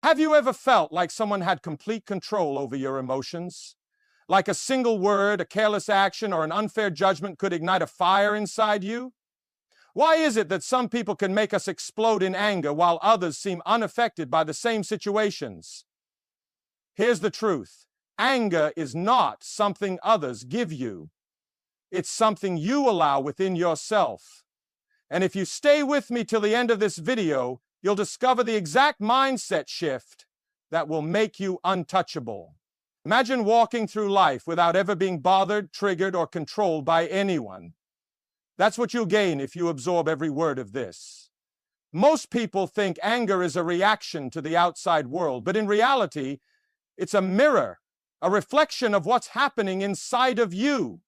Have you ever felt like someone had complete control over your emotions? Like a single word, a careless action, or an unfair judgment could ignite a fire inside you? Why is it that some people can make us explode in anger while others seem unaffected by the same situations? Here's the truth. Anger is not something others give you. It's something you allow within yourself. And if you stay with me till the end of this video, you'll discover the exact mindset shift that will make you untouchable. Imagine walking through life without ever being bothered, triggered, or controlled by anyone. That's what you'll gain if you absorb every word of this. Most people think anger is a reaction to the outside world, but in reality, it's a mirror, a reflection of what's happening inside of you.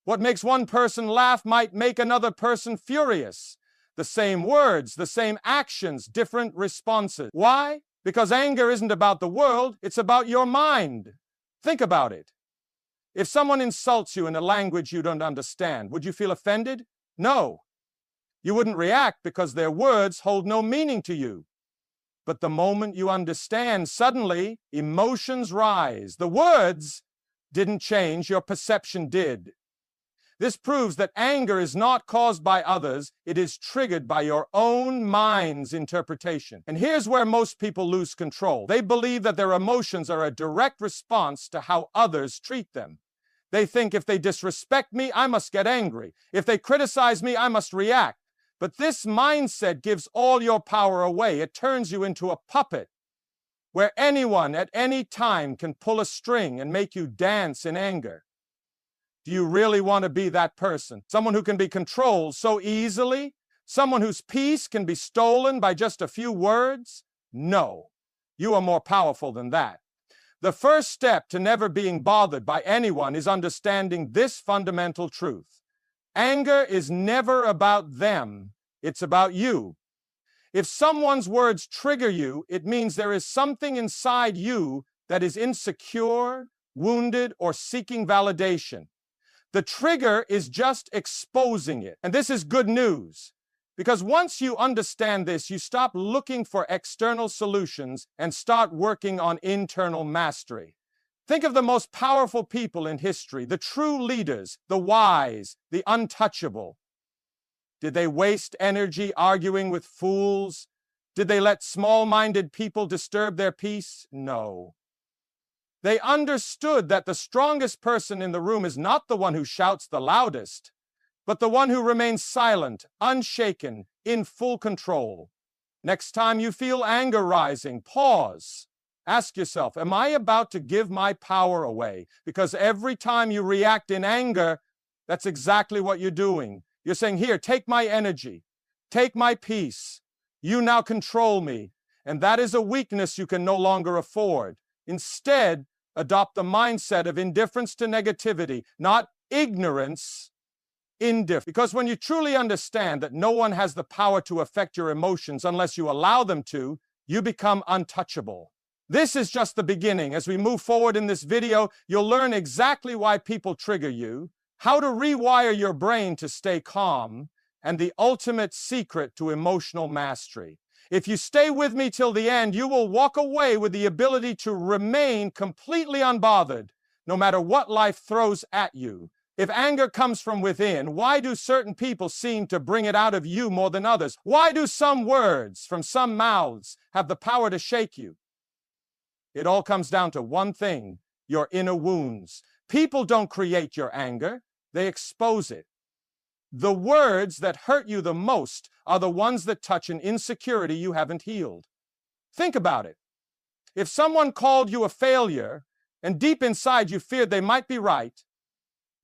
What makes one person laugh might make another person furious. The same words, the same actions, different responses. Why? Because anger isn't about the world, it's about your mind. Think about it. If someone insults you in a language you don't understand, would you feel offended? No. You wouldn't react because their words hold no meaning to you. But the moment you understand, suddenly emotions rise. The words didn't change, your perception did. This proves that anger is not caused by others, it is triggered by your own mind's interpretation. And here's where most people lose control. They believe that their emotions are a direct response to how others treat them. They think if they disrespect me, I must get angry. If they criticize me, I must react. But this mindset gives all your power away. It turns you into a puppet where anyone at any time can pull a string and make you dance in anger. Do you really want to be that person? Someone who can be controlled so easily? Someone whose peace can be stolen by just a few words? No, you are more powerful than that. The first step to never being bothered by anyone is understanding this fundamental truth. Anger is never about them, it's about you. If someone's words trigger you, it means there is something inside you that is insecure, wounded, or seeking validation. The trigger is just exposing it. And this is good news, because once you understand this, you stop looking for external solutions and start working on internal mastery. Think of the most powerful people in history, the true leaders, the wise, the untouchable. Did they waste energy arguing with fools? Did they let small-minded people disturb their peace? No. They understood that the strongest person in the room is not the one who shouts the loudest, but the one who remains silent, unshaken, in full control. Next time you feel anger rising, pause. Ask yourself, am I about to give my power away? Because every time you react in anger, that's exactly what you're doing. You're saying, here, take my energy, take my peace. You now control me. And that is a weakness you can no longer afford. Instead, adopt the mindset of indifference to negativity, not ignorance, indifference. Because when you truly understand that no one has the power to affect your emotions unless you allow them to, you become untouchable. This is just the beginning. As we move forward in this video, you'll learn exactly why people trigger you, how to rewire your brain to stay calm, and the ultimate secret to emotional mastery. If you stay with me till the end, you will walk away with the ability to remain completely unbothered, no matter what life throws at you. If anger comes from within, why do certain people seem to bring it out of you more than others? Why do some words from some mouths have the power to shake you? It all comes down to one thing, your inner wounds. People don't create your anger, they expose it. The words that hurt you the most are the ones that touch an insecurity you haven't healed. Think about it. If someone called you a failure, and deep inside you feared they might be right,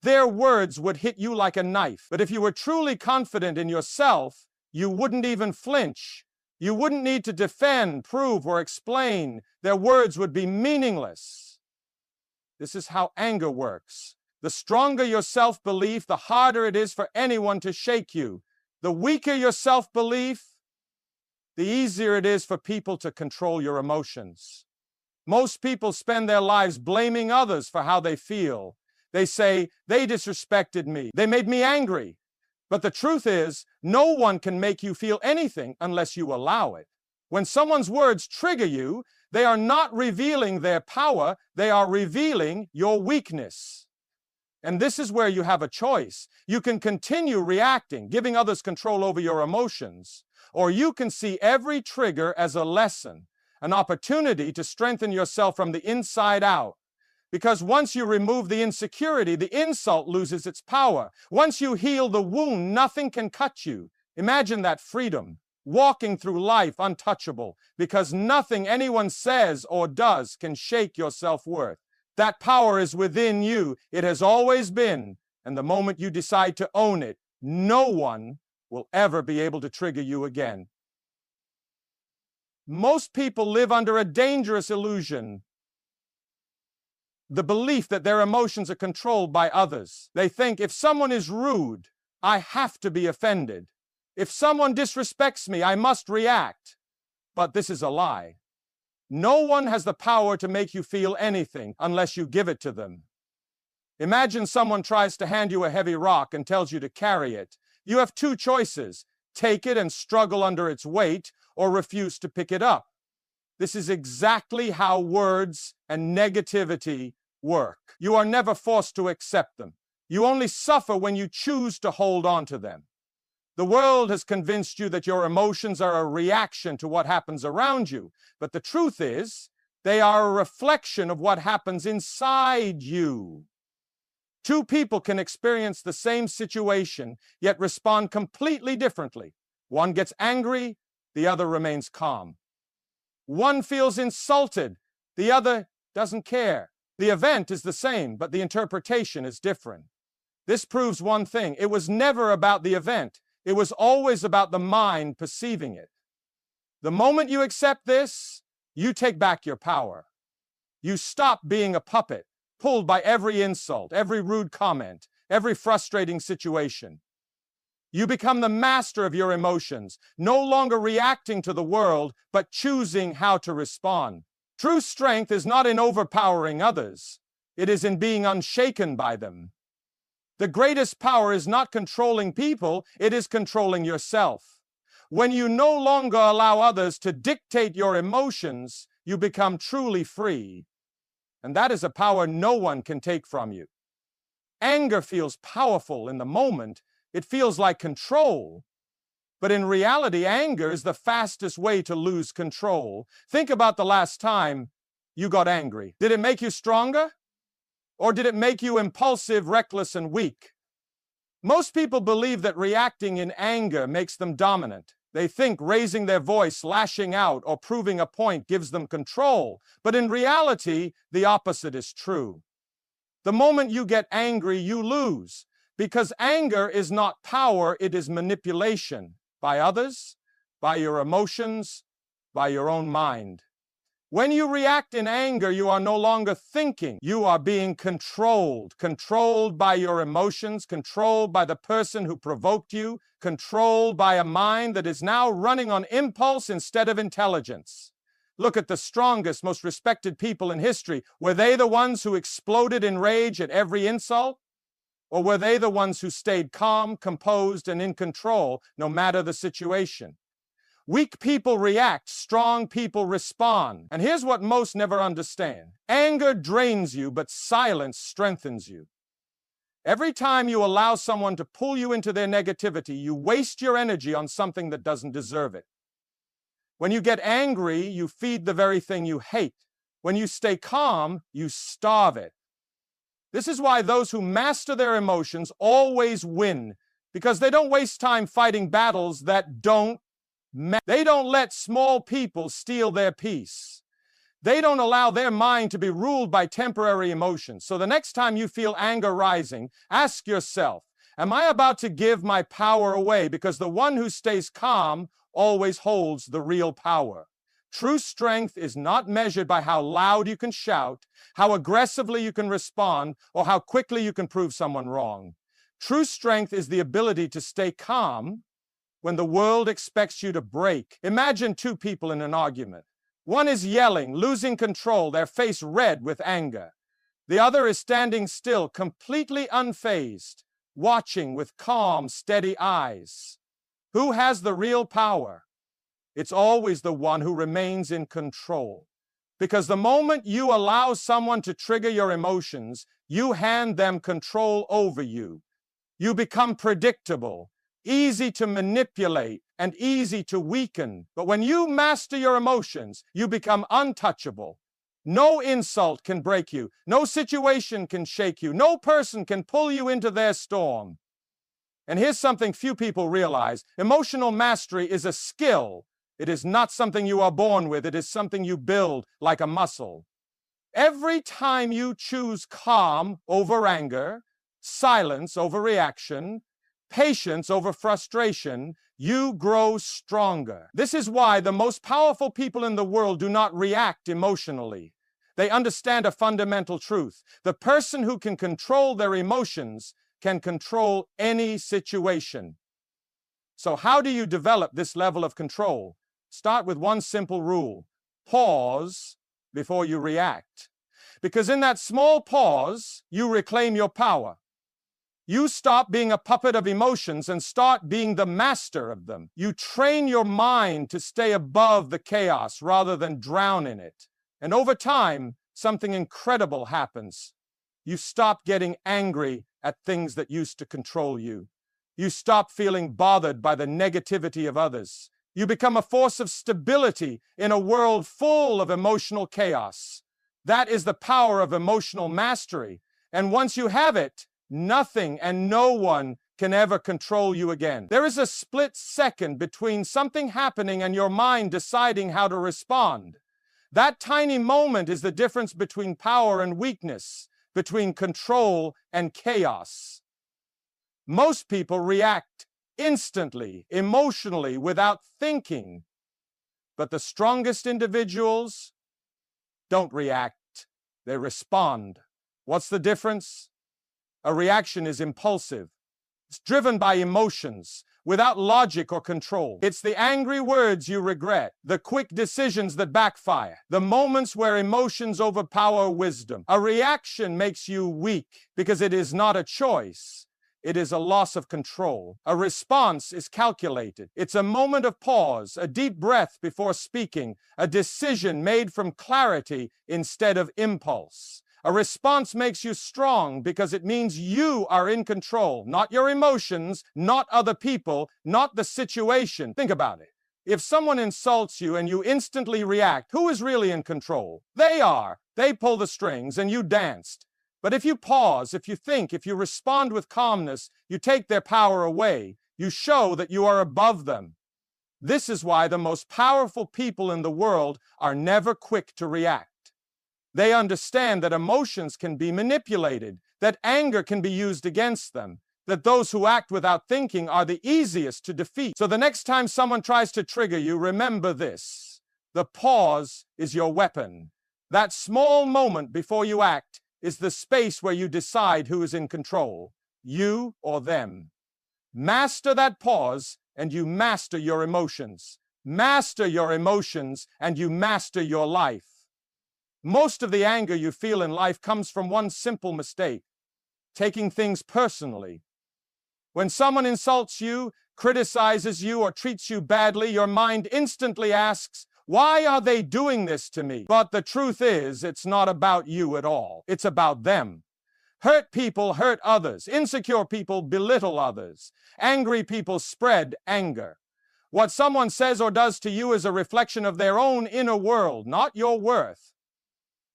their words would hit you like a knife. But if you were truly confident in yourself, you wouldn't even flinch. You wouldn't need to defend, prove, or explain. Their words would be meaningless. This is how anger works. The stronger your self-belief, the harder it is for anyone to shake you. The weaker your self-belief, the easier it is for people to control your emotions. Most people spend their lives blaming others for how they feel. They say, they disrespected me, they made me angry. But the truth is, no one can make you feel anything unless you allow it. When someone's words trigger you, they are not revealing their power, they are revealing your weakness. And this is where you have a choice. You can continue reacting, giving others control over your emotions, or you can see every trigger as a lesson, an opportunity to strengthen yourself from the inside out. Because once you remove the insecurity, the insult loses its power. Once you heal the wound, nothing can cut you. Imagine that freedom, walking through life untouchable, because nothing anyone says or does can shake your self-worth. That power is within you. It has always been. And the moment you decide to own it, no one will ever be able to trigger you again. Most people live under a dangerous illusion, the belief that their emotions are controlled by others. They think, if someone is rude, I have to be offended. If someone disrespects me, I must react. But this is a lie. No one has the power to make you feel anything unless you give it to them. Imagine someone tries to hand you a heavy rock and tells you to carry it. You have two choices: take it and struggle under its weight, or refuse to pick it up. This is exactly how words and negativity work. You are never forced to accept them. You only suffer when you choose to hold on to them. The world has convinced you that your emotions are a reaction to what happens around you, but the truth is, they are a reflection of what happens inside you. Two people can experience the same situation, yet respond completely differently. One gets angry, the other remains calm. One feels insulted, the other doesn't care. The event is the same, but the interpretation is different. This proves one thing: it was never about the event. It was always about the mind perceiving it. The moment you accept this, you take back your power. You stop being a puppet, pulled by every insult, every rude comment, every frustrating situation. You become the master of your emotions, no longer reacting to the world, but choosing how to respond. True strength is not in overpowering others. It is in being unshaken by them. The greatest power is not controlling people, it is controlling yourself. When you no longer allow others to dictate your emotions, you become truly free. And that is a power no one can take from you. Anger feels powerful in the moment. It feels like control. But in reality, anger is the fastest way to lose control. Think about the last time you got angry. Did it make you stronger? Or did it make you impulsive, reckless, and weak? Most people believe that reacting in anger makes them dominant. They think raising their voice, lashing out, or proving a point gives them control. But in reality, the opposite is true. The moment you get angry, you lose. Because anger is not power, it is manipulation. By others, by your emotions, by your own mind. When you react in anger, you are no longer thinking. You are being controlled. Controlled by your emotions, controlled by the person who provoked you, controlled by a mind that is now running on impulse instead of intelligence. Look at the strongest, most respected people in history. Were they the ones who exploded in rage at every insult? Or were they the ones who stayed calm, composed, and in control, no matter the situation? Weak people react, strong people respond. And here's what most never understand. Anger drains you, but silence strengthens you. Every time you allow someone to pull you into their negativity, you waste your energy on something that doesn't deserve it. When you get angry, you feed the very thing you hate. When you stay calm, you starve it. This is why those who master their emotions always win, because they don't waste time fighting battles that don't matter. They don't let small people steal their peace. They don't allow their mind to be ruled by temporary emotions. So the next time you feel anger rising, ask yourself, am I about to give my power away? Because the one who stays calm always holds the real power. True strength is not measured by how loud you can shout, how aggressively you can respond, or how quickly you can prove someone wrong. True strength is the ability to stay calm when the world expects you to break. Imagine two people in an argument. One is yelling, losing control, their face red with anger. The other is standing still, completely unfazed, watching with calm, steady eyes. Who has the real power? it's always the one who remains in control. Because the moment you allow someone to trigger your emotions, you hand them control over you. You become predictable, easy to manipulate, and easy to weaken. But when you master your emotions, you become untouchable. No insult can break you. No situation can shake you. No person can pull you into their storm. And here's something few people realize. Emotional mastery is a skill. It is not something you are born with. It is something you build like a muscle. Every time you choose calm over anger, silence over reaction, patience over frustration, you grow stronger. This is why the most powerful people in the world do not react emotionally. They understand a fundamental truth. The person who can control their emotions can control any situation. So how do you develop this level of control? Start with one simple rule. Pause before you react. Because in that small pause, you reclaim your power. You stop being a puppet of emotions and start being the master of them. You train your mind to stay above the chaos rather than drown in it. And over time, something incredible happens. You stop getting angry at things that used to control you. You stop feeling bothered by the negativity of others. You become a force of stability in a world full of emotional chaos. That is the power of emotional mastery. And once you have it, nothing and no one can ever control you again. There is a split second between something happening and your mind deciding how to respond. That tiny moment is the difference between power and weakness, between control and chaos. Most people react instantly, emotionally, without thinking. But the strongest individuals don't react, they respond. What's the difference? A reaction is impulsive. It's driven by emotions, without logic or control. It's the angry words you regret, the quick decisions that backfire, the moments where emotions overpower wisdom. A reaction makes you weak because it is not a choice. It is a loss of control. A response is calculated. It's a moment of pause, a deep breath before speaking, a decision made from clarity instead of impulse. A response makes you strong because it means you are in control, not your emotions, not other people, not the situation. Think about it. If someone insults you and you instantly react, who is really in control? They are. They pull the strings and you danced. But if you pause, if you think, if you respond with calmness, you take their power away. You show that you are above them. This is why the most powerful people in the world are never quick to react. They understand that emotions can be manipulated, that anger can be used against them, that those who act without thinking are the easiest to defeat. So the next time someone tries to trigger you, remember this. The pause is your weapon. That small moment before you act is the space where you decide who is in control, you or them. Master that pause and you master your emotions. Master your emotions and you master your life. Most of the anger you feel in life comes from one simple mistake, taking things personally. When someone insults you, criticizes you, or treats you badly, your mind instantly asks, why are they doing this to me? But the truth is, it's not about you at all. It's about them. Hurt people hurt others. Insecure people belittle others. Angry people spread anger. What someone says or does to you is a reflection of their own inner world, not your worth.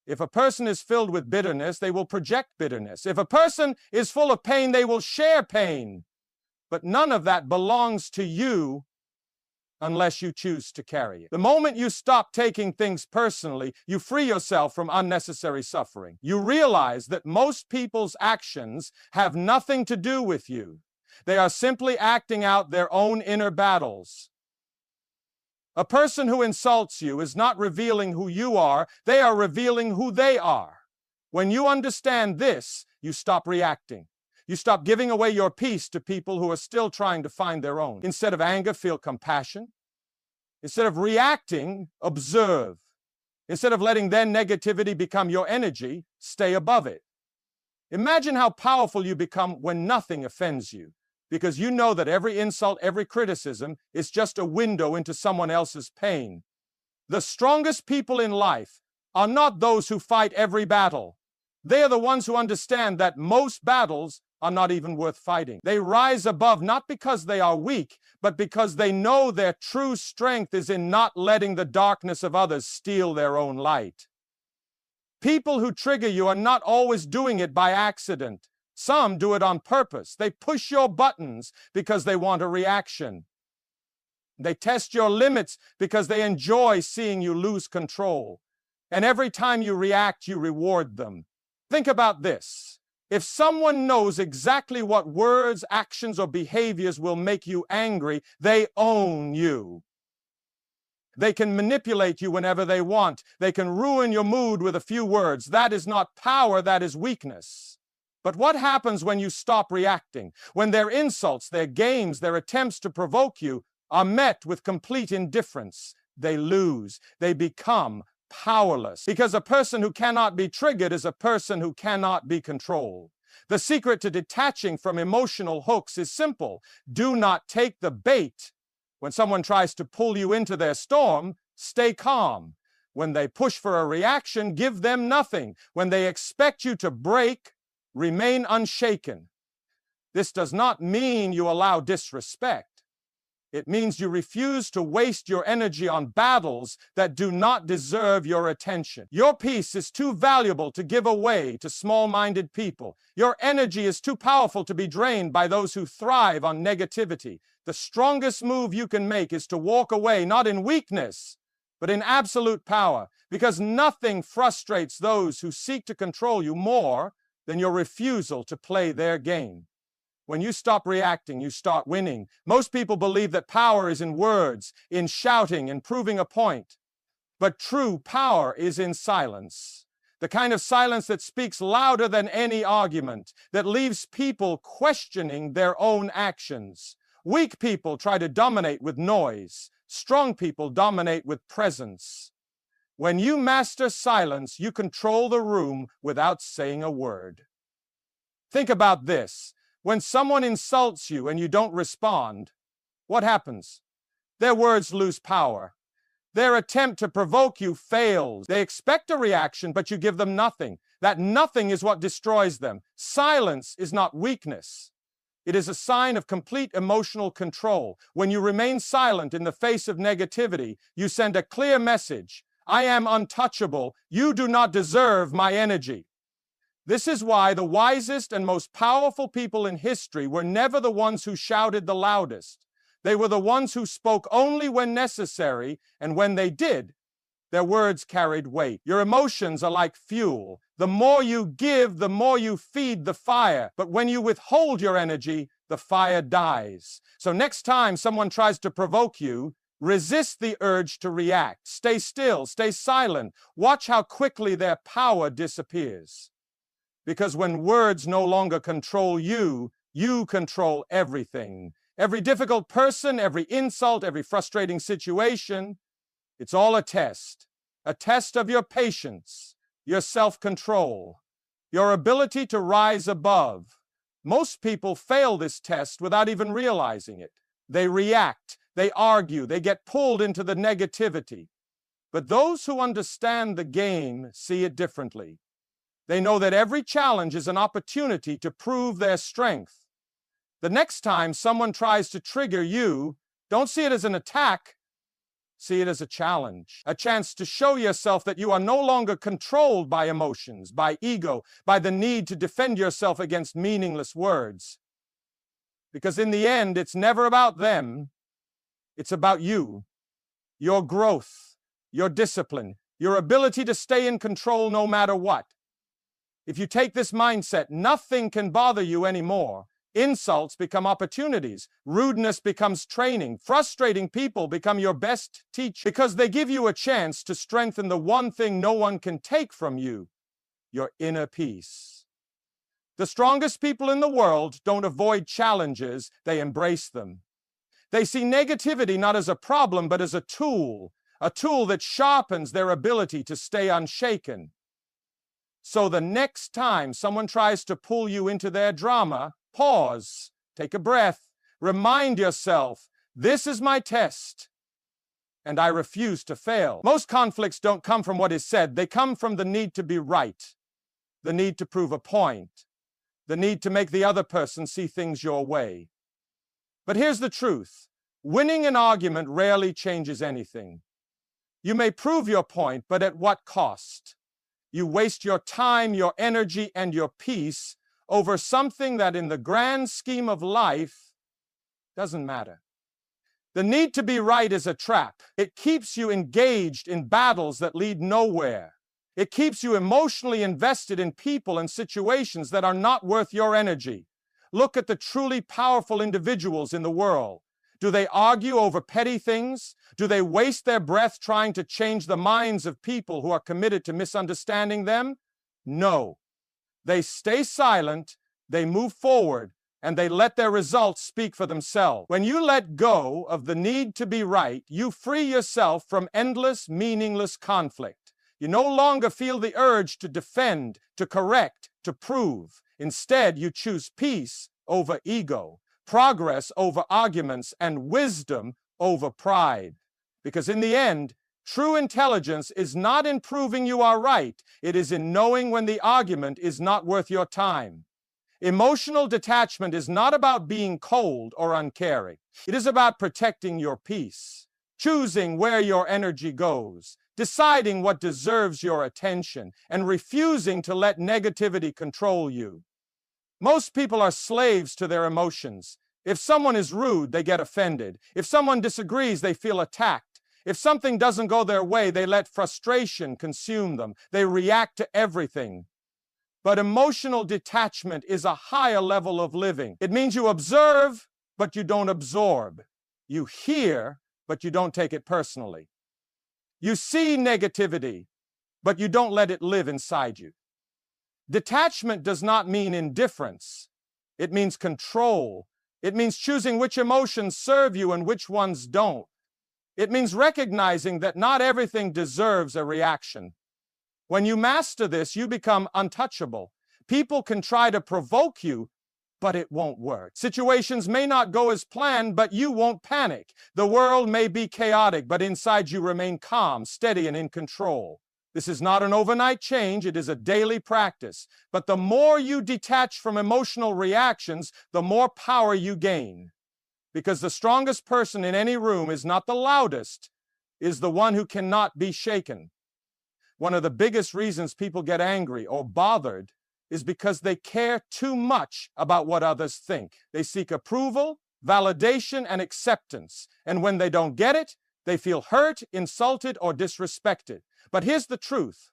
If a person is filled with bitterness, they will project bitterness. If a person is full of pain, they will share pain. But none of that belongs to you unless you choose to carry it. The moment you stop taking things personally, you free yourself from unnecessary suffering. You realize that most people's actions have nothing to do with you. They are simply acting out their own inner battles. A person who insults you is not revealing who you are, they are revealing who they are. When you understand this, you stop reacting. You stop giving away your peace to people who are still trying to find their own. Instead of anger, feel compassion. Instead of reacting, observe. Instead of letting their negativity become your energy, stay above it. Imagine how powerful you become when nothing offends you, because you know that every insult, every criticism is just a window into someone else's pain. The strongest people in life are not those who fight every battle. They are the ones who understand that most battles are not even worth fighting. They rise above not because they are weak, but because they know their true strength is in not letting the darkness of others steal their own light. People who trigger you are not always doing it by accident. Some do it on purpose. They push your buttons because they want a reaction. They test your limits because they enjoy seeing you lose control. And every time you react, you reward them. Think about this. If someone knows exactly what words, actions, or behaviors will make you angry, they own you. They can manipulate you whenever they want. They can ruin your mood with a few words. That is not power, that is weakness. But what happens when you stop reacting? When their insults, their games, their attempts to provoke you are met with complete indifference? They lose. They become powerless. Because a person who cannot be triggered is a person who cannot be controlled. The secret to detaching from emotional hooks is simple. Do not take the bait. When someone tries to pull you into their storm, stay calm. When they push for a reaction, give them nothing. When they expect you to break, remain unshaken. This does not mean you allow disrespect. It means you refuse to waste your energy on battles that do not deserve your attention. Your peace is too valuable to give away to small-minded people. Your energy is too powerful to be drained by those who thrive on negativity. The strongest move you can make is to walk away, not in weakness, but in absolute power, because nothing frustrates those who seek to control you more than your refusal to play their game. When you stop reacting, you start winning. Most people believe that power is in words, in shouting, in proving a point. But true power is in silence. The kind of silence that speaks louder than any argument, that leaves people questioning their own actions. Weak people try to dominate with noise. Strong people dominate with presence. When you master silence, you control the room without saying a word. Think about this. When someone insults you and you don't respond, what happens? Their words lose power. Their attempt to provoke you fails. They expect a reaction, but you give them nothing. That nothing is what destroys them. Silence is not weakness. It is a sign of complete emotional control. When you remain silent in the face of negativity, you send a clear message. I am untouchable. You do not deserve my energy. This is why the wisest and most powerful people in history were never the ones who shouted the loudest. They were the ones who spoke only when necessary, and when they did, their words carried weight. Your emotions are like fuel. The more you give, the more you feed the fire. But when you withhold your energy, the fire dies. So next time someone tries to provoke you, resist the urge to react. Stay still, stay silent. Watch how quickly their power disappears. Because when words no longer control you, you control everything. Every difficult person, every insult, every frustrating situation, it's all a test of your patience, your self-control, your ability to rise above. Most people fail this test without even realizing it. They react, they argue, they get pulled into the negativity. But those who understand the game see it differently. They know that every challenge is an opportunity to prove their strength. The next time someone tries to trigger you, don't see it as an attack. See it as a challenge, a chance to show yourself that you are no longer controlled by emotions, by ego, by the need to defend yourself against meaningless words. Because in the end, it's never about them. It's about you, your growth, your discipline, your ability to stay in control no matter what. If you take this mindset, nothing can bother you anymore. Insults become opportunities. Rudeness becomes training. Frustrating people become your best teacher because they give you a chance to strengthen the one thing no one can take from you, your inner peace. The strongest people in the world don't avoid challenges, they embrace them. They see negativity not as a problem, but as a tool that sharpens their ability to stay unshaken. So the next time someone tries to pull you into their drama, pause, take a breath, Remind yourself, this is my test, and I refuse to fail. Most conflicts don't come from what is said. They come from the need to be right, the need to prove a point, the need to make the other person see things your way. But here's the truth. Winning an argument rarely changes anything. You may prove your point, but at what cost? You waste your time, your energy, and your peace over something that in the grand scheme of life doesn't matter. The need to be right is a trap. It keeps you engaged in battles that lead nowhere. It keeps you emotionally invested in people and situations that are not worth your energy. Look at the truly powerful individuals in the world. Do they argue over petty things? Do they waste their breath trying to change the minds of people who are committed to misunderstanding them? No. They stay silent, they move forward, and they let their results speak for themselves. When you let go of the need to be right, you free yourself from endless, meaningless conflict. You no longer feel the urge to defend, to correct, to prove. Instead, you choose peace over ego, progress over arguments, and wisdom over pride. Because in the end, true intelligence is not in proving you are right. It is in knowing when the argument is not worth your time. Emotional detachment is not about being cold or uncaring. It is about protecting your peace, choosing where your energy goes, deciding what deserves your attention, and refusing to let negativity control you. Most people are slaves to their emotions. If someone is rude, they get offended. If someone disagrees, they feel attacked. If something doesn't go their way, they let frustration consume them. They react to everything. But emotional detachment is a higher level of living. It means you observe, but you don't absorb. You hear, but you don't take it personally. You see negativity, but you don't let it live inside you. Detachment does not mean indifference. It means control. It means choosing which emotions serve you and which ones don't. It means recognizing that not everything deserves a reaction. When you master this, you become untouchable. People can try to provoke you, but it won't work. Situations may not go as planned, but you won't panic. The world may be chaotic, but inside you remain calm, steady, and in control. This is not an overnight change, it is a daily practice. But the more you detach from emotional reactions, the more power you gain. Because the strongest person in any room is not the loudest, is the one who cannot be shaken. One of the biggest reasons people get angry or bothered is because they care too much about what others think. They seek approval, validation, and acceptance. And when they don't get it, they feel hurt, insulted, or disrespected. But here's the truth.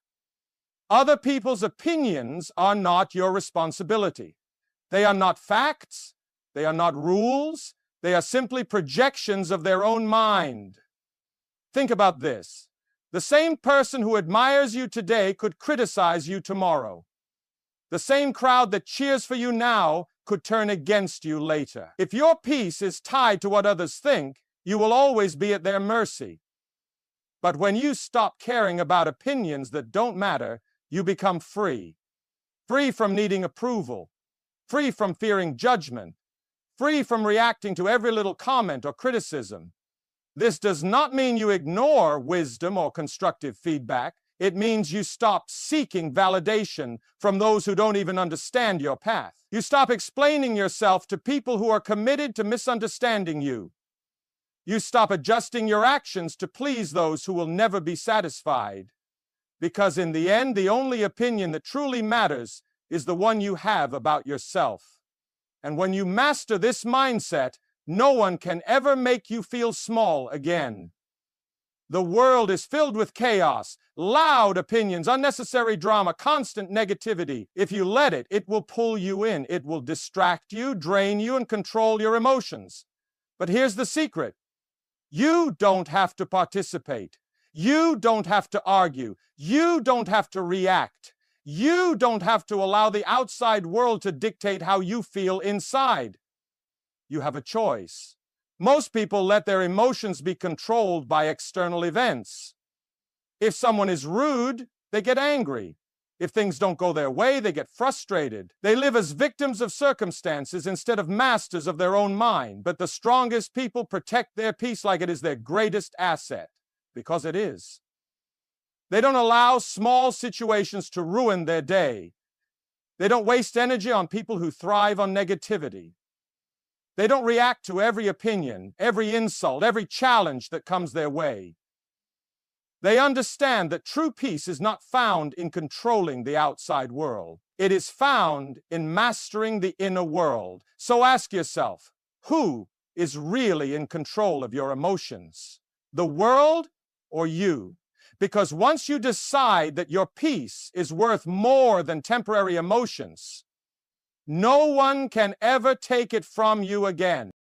Other people's opinions are not your responsibility. They are not facts. They are not rules. They are simply projections of their own mind. Think about this. The same person who admires you today could criticize you tomorrow. The same crowd that cheers for you now could turn against you later. If your peace is tied to what others think, you will always be at their mercy. But when you stop caring about opinions that don't matter, you become free. Free from needing approval. Free from fearing judgment. Free from reacting to every little comment or criticism. This does not mean you ignore wisdom or constructive feedback. It means you stop seeking validation from those who don't even understand your path. You stop explaining yourself to people who are committed to misunderstanding you. You stop adjusting your actions to please those who will never be satisfied. Because in the end, the only opinion that truly matters is the one you have about yourself. And when you master this mindset, no one can ever make you feel small again. The world is filled with chaos, loud opinions, unnecessary drama, constant negativity. If you let it, it will pull you in. It will distract you, drain you, and control your emotions. But here's the secret. You don't have to participate. You don't have to argue. You don't have to react. You don't have to allow the outside world to dictate how you feel inside. You have a choice. Most people let their emotions be controlled by external events. If someone is rude, they get angry. If things don't go their way, they get frustrated. They live as victims of circumstances instead of masters of their own mind. But the strongest people protect their peace like it is their greatest asset, because it is. They don't allow small situations to ruin their day. They don't waste energy on people who thrive on negativity. They don't react to every opinion, every insult, every challenge that comes their way. They understand that true peace is not found in controlling the outside world. It is found in mastering the inner world. So ask yourself, who is really in control of your emotions? The world or you? Because once you decide that your peace is worth more than temporary emotions, no one can ever take it from you again.